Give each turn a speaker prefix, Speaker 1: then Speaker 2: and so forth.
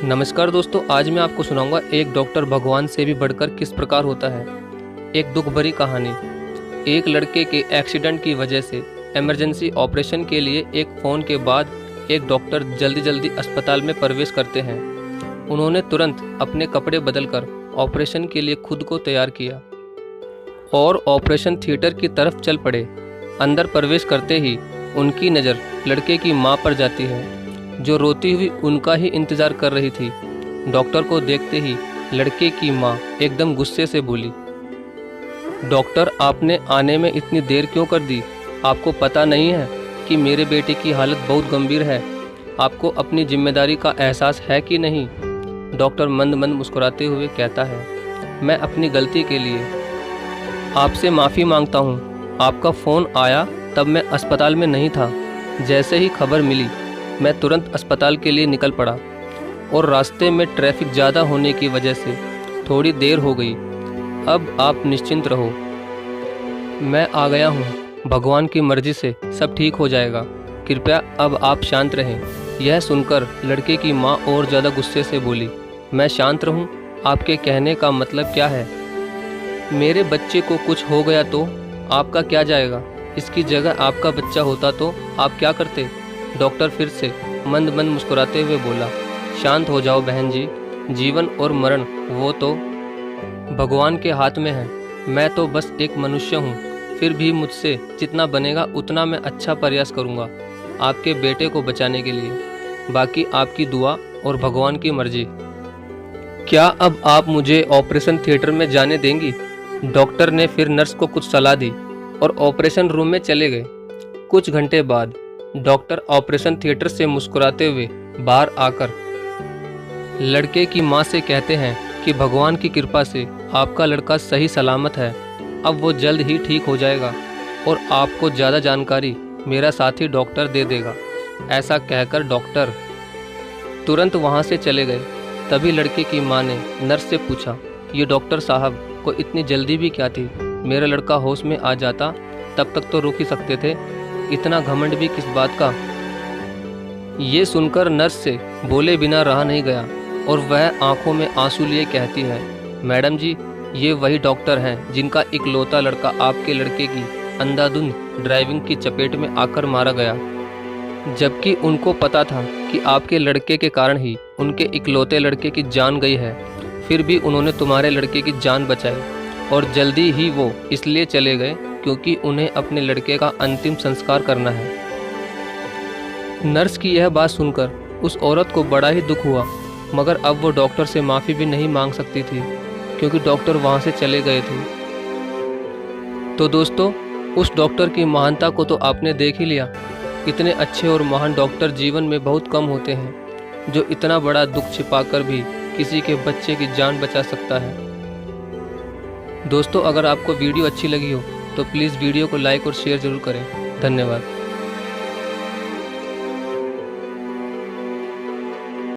Speaker 1: नमस्कार दोस्तों, आज मैं आपको सुनाऊंगा एक डॉक्टर भगवान से भी बढ़कर किस प्रकार होता है। एक दुख भरी कहानी। एक लड़के के एक्सीडेंट की वजह से इमरजेंसी ऑपरेशन के लिए एक फ़ोन के बाद एक डॉक्टर जल्दी जल्दी अस्पताल में प्रवेश करते हैं। उन्होंने तुरंत अपने कपड़े बदलकर ऑपरेशन के लिए खुद को तैयार किया और ऑपरेशन थिएटर की तरफ चल पड़े। अंदर प्रवेश करते ही उनकी नज़र लड़के की माँ पर जाती है, जो रोती हुई उनका ही इंतज़ार कर रही थी। डॉक्टर को देखते ही लड़के की माँ एकदम गुस्से से बोली, डॉक्टर, आपने आने में इतनी देर क्यों कर दी? आपको पता नहीं है कि मेरे बेटे की हालत बहुत गंभीर है? आपको अपनी जिम्मेदारी का एहसास है कि नहीं? डॉक्टर मंद मंद मुस्कुराते हुए कहता है, मैं अपनी गलती के लिए आपसे माफ़ी मांगता हूँ। आपका फ़ोन आया तब मैं अस्पताल में नहीं था। जैसे ही खबर मिली मैं तुरंत अस्पताल के लिए निकल पड़ा और रास्ते में ट्रैफिक ज़्यादा होने की वजह से थोड़ी देर हो गई। अब आप निश्चिंत रहो, मैं आ गया हूँ। भगवान की मर्जी से सब ठीक हो जाएगा। कृपया अब आप शांत रहें। यह सुनकर लड़के की माँ और ज़्यादा गुस्से से बोली, मैं शांत रहूँ? आपके कहने का मतलब क्या है? मेरे बच्चे को कुछ हो गया तो आपका क्या जाएगा? इसकी जगह आपका बच्चा होता तो आप क्या करते? डॉक्टर फिर से मंद मंद मुस्कुराते हुए बोला, शांत हो जाओ बहन जी। जीवन और मरण वो तो भगवान के हाथ में है। मैं तो बस एक मनुष्य हूँ। फिर भी मुझसे जितना बनेगा उतना मैं अच्छा प्रयास करूँगा आपके बेटे को बचाने के लिए। बाकी आपकी दुआ और भगवान की मर्जी। क्या अब आप मुझे ऑपरेशन थिएटर में जाने देंगी? डॉक्टर ने फिर नर्स को कुछ सलाह दी और ऑपरेशन रूम में चले गए। कुछ घंटे बाद डॉक्टर ऑपरेशन थिएटर से मुस्कुराते हुए बाहर आकर लड़के की मां से कहते हैं कि भगवान की कृपा से आपका लड़का सही सलामत है। अब वो जल्द ही ठीक हो जाएगा और आपको ज़्यादा जानकारी मेरा साथी डॉक्टर दे देगा। ऐसा कहकर डॉक्टर तुरंत वहां से चले गए। तभी लड़के की मां ने नर्स से पूछा, ये डॉक्टर साहब को इतनी जल्दी भी क्या थी? मेरा लड़का होश में आ जाता तब तक तो रोक ही सकते थे। इतना घमंड भी किस बात का? ये सुनकर नर्स से बोले बिना रहा नहीं गया और वह आंखों में आंसू लिए कहती है, मैडम जी, ये वही डॉक्टर हैं जिनका इकलौता लड़का आपके लड़के की अंधाधुंध ड्राइविंग की चपेट में आकर मारा गया। जबकि उनको पता था कि आपके लड़के के कारण ही उनके इकलौते लड़के की जान गई है। फिर भी उन्होंने तुम्हारे लड़के की जान बचाई और जल्दी ही वो इसलिए चले गए क्योंकि उन्हें अपने लड़के का अंतिम संस्कार करना है। नर्स की यह बात सुनकर उस औरत को बड़ा ही दुख हुआ, मगर अब वो डॉक्टर से माफ़ी भी नहीं मांग सकती थी क्योंकि डॉक्टर वहाँ से चले गए थे। तो दोस्तों, उस डॉक्टर की महानता को तो आपने देख ही लिया। इतने अच्छे और महान डॉक्टर जीवन में बहुत कम होते हैं जो इतना बड़ा दुख छिपाकर भी किसी के बच्चे की जान बचा सकता है। दोस्तों, अगर आपको वीडियो अच्छी लगी हो तो प्लीज़ वीडियो को लाइक और शेयर ज़रूर करें। धन्यवाद।